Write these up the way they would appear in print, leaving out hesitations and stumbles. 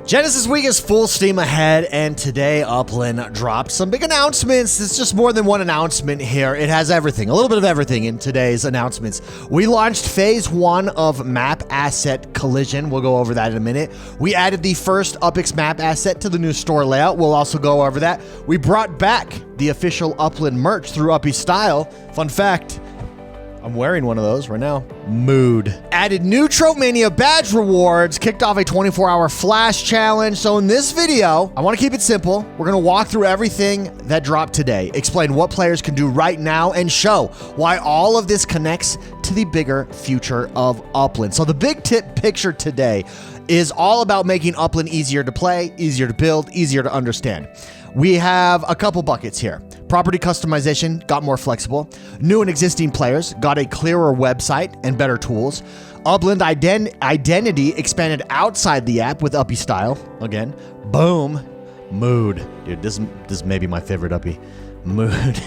Genesis Week is full steam ahead, and today Upland dropped some big announcements. It's just more than one announcement here. It has everything, a little bit of everything in today's announcements. We launched Phase 1 of Map Asset Collision. We'll go over that in a minute. We added the first UPX map asset to the new store layout. We'll also go over that. We brought back the official Upland merch through Uppy Style. Fun fact, I'm wearing one of those right now. Mood. Added new TroveMania badge rewards, kicked off a 24-hour flash challenge. So in this video, I want to keep it simple. We're going to walk through everything that dropped today, explain what players can do right now, and show why all of this connects to the bigger future of Upland. So the big picture today is all about making Upland easier to play, easier to build, easier to understand. We have a couple buckets here. Property customization got more flexible. New and existing players got a clearer website and better tools. Upland identity expanded outside the app with Uppy Style. Again, boom. Mood. Dude, this may be my favorite Uppy. Mood.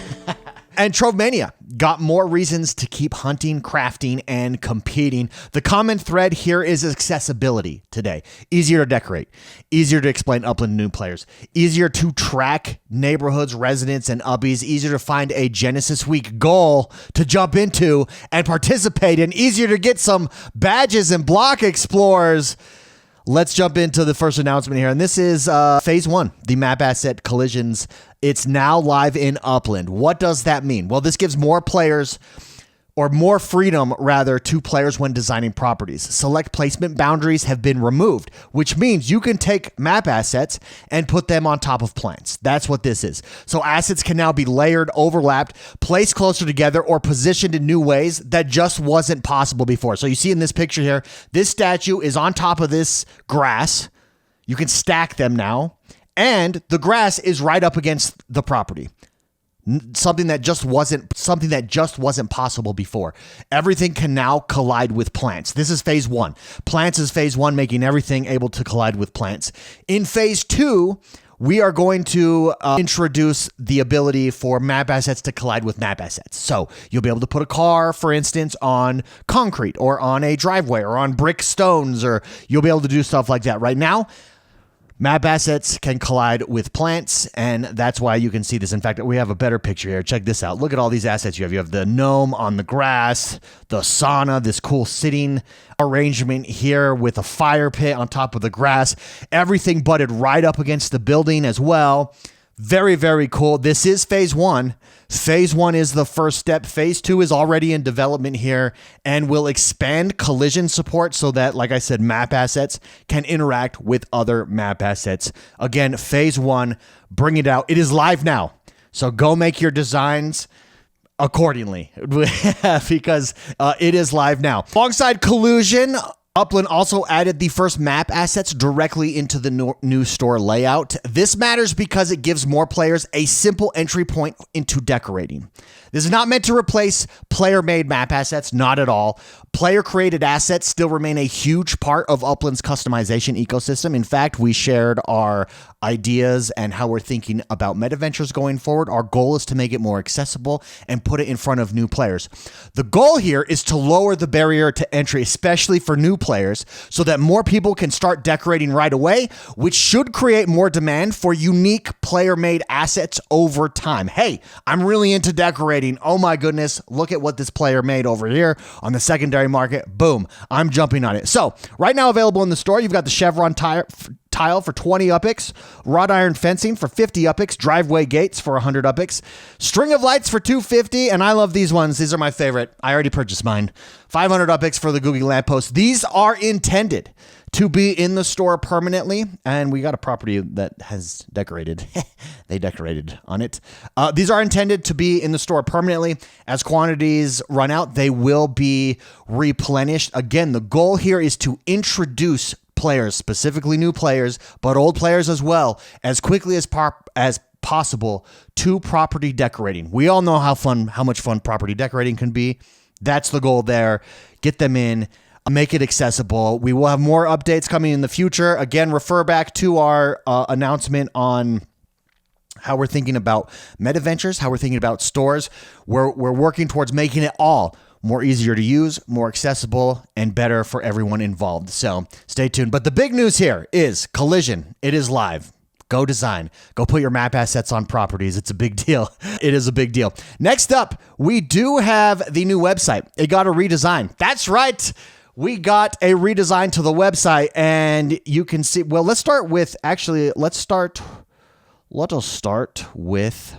And TroveMania got more reasons to keep hunting, crafting, and competing. The common thread here is accessibility today. Easier to decorate, easier to explain Upland to new players, easier to track neighborhoods, residents, and Uppies, easier to find a Genesis Week goal to jump into and participate in, easier to get some badges and block explorers. Let's jump into the first announcement here, and this is Phase 1, the map asset collisions. It's now live in Upland. What does that mean? Well, this gives more players, or more freedom, rather, to players when designing properties. Select placement boundaries have been removed, which means you can take map assets and put them on top of plants. That's what this is. So assets can now be layered, overlapped, placed closer together, or positioned in new ways that just wasn't possible before. So you see in this picture here, this statue is on top of this grass. You can stack them now, and the grass is right up against the property. Something that just wasn't possible before. Everything can now collide with plants. This is Phase 1. Plants is Phase 1, making everything able to collide with plants. In Phase 2, we are going to introduce the ability for map assets to collide with map assets. So you'll be able to put a car, for instance, on concrete or on a driveway or on brick stones, or you'll be able to do stuff like that. Right now, map assets can collide with plants, and that's why you can see this. In fact, we have a better picture here. Check this out. Look at all these assets you have. You have the gnome on the grass, the sauna, this cool sitting arrangement here with a fire pit on top of the grass. Everything butted right up against the building as well. Very, very cool. This is Phase 1. Phase 1 is the first step. Phase 2 is already in development here and will expand collision support so that, like I said, map assets can interact with other map assets. Again, Phase 1, bring it out. It is live now. So go make your designs accordingly because it is live now. Alongside collusion, Upland also added the first map assets directly into the new store layout. This matters because it gives more players a simple entry point into decorating. This is not meant to replace player-made map assets, not at all. Player-created assets still remain a huge part of Upland's customization ecosystem. In fact, we shared our ideas and how we're thinking about meta ventures going forward. Our goal is to make it more accessible and put it in front of new players. The goal here is to lower the barrier to entry, especially for new players, so that more people can start decorating right away, which should create more demand for unique player-made assets over time. Hey, I'm really into decorating. Oh my goodness, look at what this player made over here on the secondary market. Boom, I'm jumping on it. So right now available in the store, you've got the chevron tile for 20 UPX, wrought iron fencing for 50 UPX, driveway gates for 100 UPX, string of lights for 250, and I love these ones. These are my favorite. I already purchased mine. 500 UPX for the Googie lamppost. These are intended to be in the store permanently, and we got a property that has decorated. They decorated on it. These are intended to be in the store permanently. As quantities run out, they will be replenished. Again, the goal here is to introduce players, specifically new players, but old players as well, as quickly as possible to property decorating. We all know how much fun property decorating can be. That's the goal there. Get them in. Make it accessible. We will have more updates coming in the future. Again, refer back to our announcement on how we're thinking about meta ventures, how we're thinking about stores. We're working towards making it all more easier to use, more accessible, and better for everyone involved. So stay tuned. But the big news here is Collision. It is live. Go design. Go put your map assets on properties. It's a big deal. It is a big deal. Next up, we do have the new website. It got a redesign. That's right. We got a redesign to the website, and you can see, well, let us start with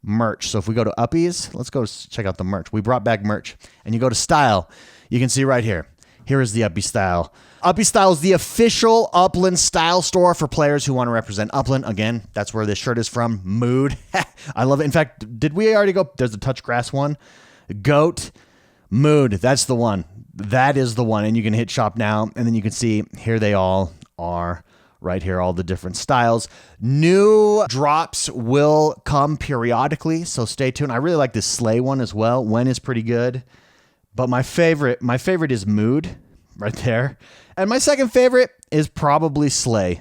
merch. So if we go to Uppy's, let's go check out the merch. We brought back merch, and you go to style. You can see right here. Here is the Uppy Style. Uppy Style is the official Upland style store for players who want to represent Upland. Again, that's where this shirt is from. Mood. I love it. In fact, did we already go? There's a touch grass one. Goat. Mood. That's the one. That is the one. And you can hit shop now, and then you can see here they all are. Right here, all the different styles. New drops will come periodically, so stay tuned. I really like this sleigh one as well. When is pretty good, but my favorite is Mood, right there, and my second favorite is probably Sleigh.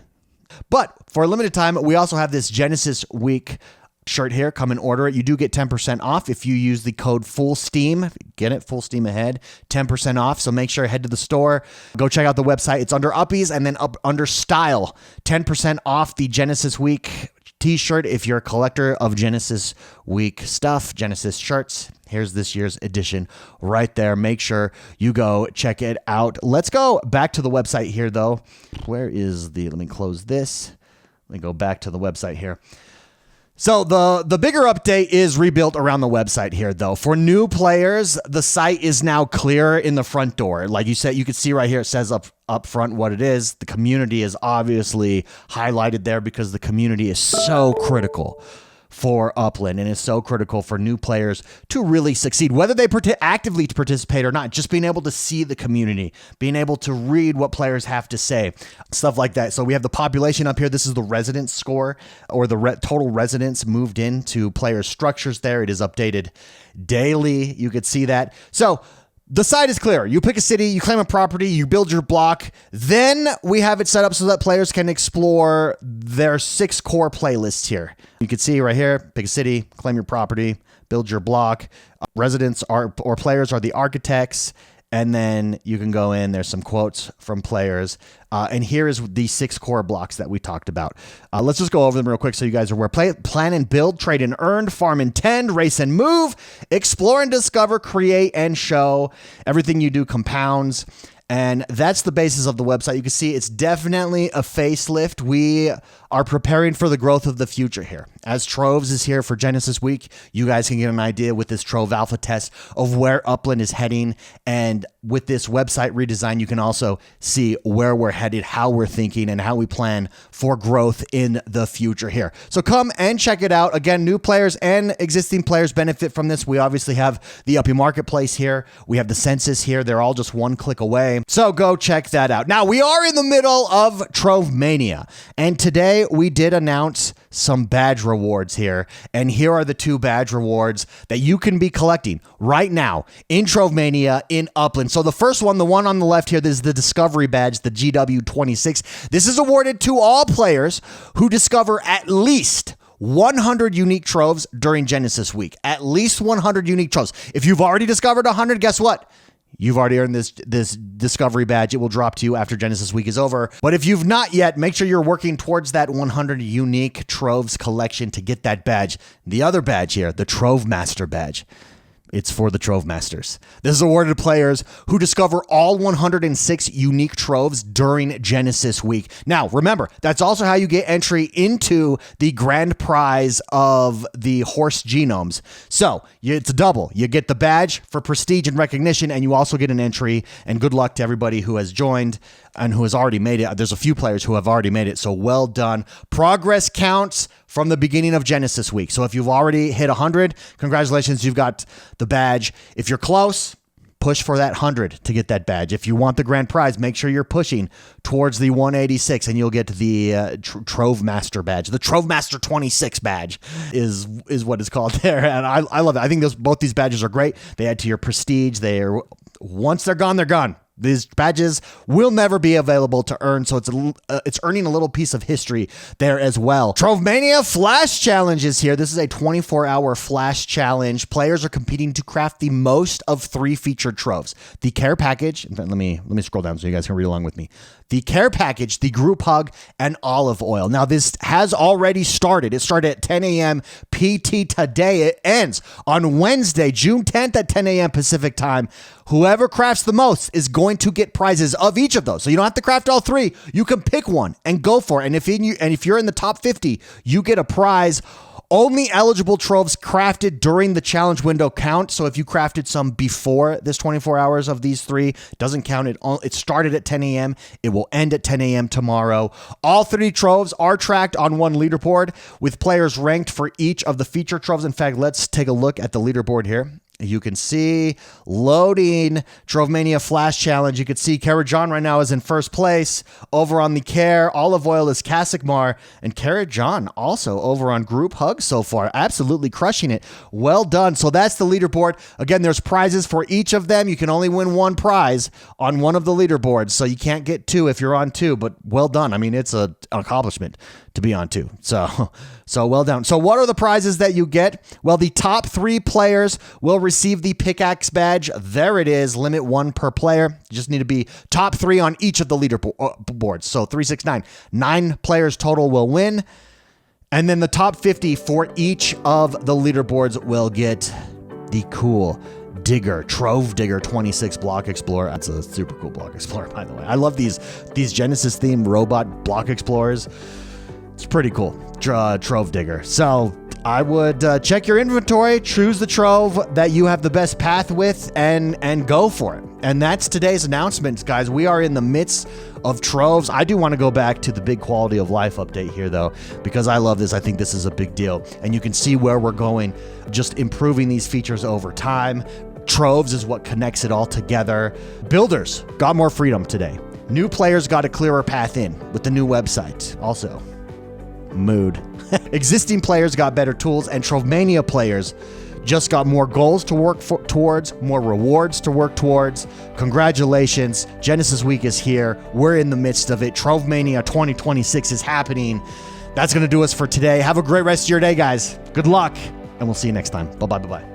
But for a limited time, we also have this Genesis Week shirt here. Come and order it. You do get 10% off if you use the code FULLSTEAM. Get it, full steam ahead, 10% off. So make sure to head to the store. Go check out the website. It's under Uppy's, and then up under Style, 10% off the Genesis Week t-shirt if you're a collector of Genesis Week stuff, Genesis shirts. Here's this year's edition right there. Make sure you go check it out. Let's go back to the website here, though. Let me close this. Let me go back to the website here. So the bigger update is rebuilt around the website here, though. For new players, the site is now clear in the front door. Like you said, you can see right here, it says up front what it is. The community is obviously highlighted there because the community is so critical for Upland, and is so critical for new players to really succeed, whether they actively participate or not. Just being able to see the community, being able to read what players have to say, stuff like that. So we have the population up here. This is the residence score, or the total residents moved into players' structures there. It is updated daily. You could see that. So the site is clear. You pick a city, you claim a property, you build your block. Then we have it set up so that players can explore their 6 core playlists here. You can see right here, pick a city, claim your property, build your block. Residents or players are the architects. And then you can go in. There's some quotes from players. And here is the 6 core blocks that we talked about. Let's just go over them real quick so you guys are aware. Plan and build, trade and earn, farm and tend, race and move, explore and discover, create and show. Everything you do compounds. And that's the basis of the website. You can see it's definitely a facelift. We are preparing for the growth of the future here. As Troves is here for Genesis Week, you guys can get an idea with this Trove Alpha test of where Upland is heading. And with this website redesign, you can also see where we're headed, how we're thinking, and how we plan for growth in the future here. So come and check it out. Again, new players and existing players benefit from this. We obviously have the Uppy Marketplace here. We have the census here. They're all just one click away. So go check that out. Now, we are in the middle of TroveMania, and today we did announce some badge rewards here, and here are the 2 badge rewards that you can be collecting right now in TroveMania in Upland. So the first one, the one on the left here, this is the Discovery Badge, the GW26. This is awarded to all players who discover at least 100 unique troves during Genesis Week. At least 100 unique troves. If you've already discovered 100, guess what? You've already earned this Discovery Badge. It will drop to you after Genesis Week is over. But if you've not yet, make sure you're working towards that 100 unique Troves collection to get that badge. The other badge here, the Trove Master Badge. It's for the Trove Masters. This is awarded to players who discover all 106 unique troves during Genesis Week. Now, remember, that's also how you get entry into the grand prize of the horse genomes. So it's a double. You get the badge for prestige and recognition, and you also get an entry. And good luck to everybody who has joined and who has already made it. There's a few players who have already made it, so well done. Progress counts from the beginning of Genesis Week. So if you've already hit 100, congratulations, you've got the badge. If you're close, push for that 100 to get that badge. If you want the grand prize, make sure you're pushing towards the 186, and you'll get the Trove Master badge. The Trove Master 26 badge is what it's called there, and I love it. I think both these badges are great. They add to your prestige. Once they're gone, they're gone. These badges will never be available to earn, so it's earning a little piece of history there as well. TroveMania Flash Challenge is here. This is a 24-hour Flash Challenge. Players are competing to craft the most of 3 featured troves. The care package, in fact, let me scroll down so you guys can read along with me. The care package, the group hug, and olive oil. Now, this has already started. It started at 10 a.m. PT today. It ends on Wednesday, June 10th at 10 a.m. Pacific time. Whoever crafts the most is going to get prizes of each of those. So you don't have to craft all 3. You can pick one and go for it. And if you're in the top 50, you get a prize. Only eligible troves crafted during the challenge window count. So if you crafted some before this 24 hours of these 3, doesn't count. It started at 10 a.m. It will end at 10 a.m. tomorrow. All 3 troves are tracked on one leaderboard with players ranked for each of the feature troves. In fact, let's take a look at the leaderboard here. You can see loading TroveMania Flash Challenge. You can see Carrot John right now is in first place. Over on the care, olive oil is Kasikmar, and Carrot John also over on group hug so far. Absolutely crushing it. Well done. So that's the leaderboard. Again, there's prizes for each of them. You can only win 1 prize on one of the leaderboards, so you can't get 2 if you're on 2, but well done. I mean, it's an accomplishment to be on 2. So well done. So what are the prizes that you get? Well, the top 3 players will receive the pickaxe badge. There it is. Limit 1 per player. You just need to be top 3 on each of the leaderboards. So 3, 6, 9. 9 players total will win. And then the top 50 for each of the leaderboards will get the cool Digger, Trove Digger 26 Block Explorer. That's a super cool Block Explorer, by the way. I love these Genesis themed robot Block Explorers. It's pretty cool. Trove Digger. So I would check your inventory, choose the trove that you have the best path with, and go for it. And that's today's announcements, guys. We are in the midst of troves. I do want to go back to the big quality of life update here, though, because I love this. I think this is a big deal. And you can see where we're going, just improving these features over time. Troves is what connects it all together. Builders got more freedom today. New players got a clearer path in with the new website. Also, mood. Existing players got better tools, and TroveMania players just got more goals to work towards, more rewards to work towards. Congratulations. Genesis Week is here. We're in the midst of it. TroveMania 2026 is happening. That's going to do us for today. Have a great rest of your day, guys. Good luck, and we'll see you next time. Bye-bye.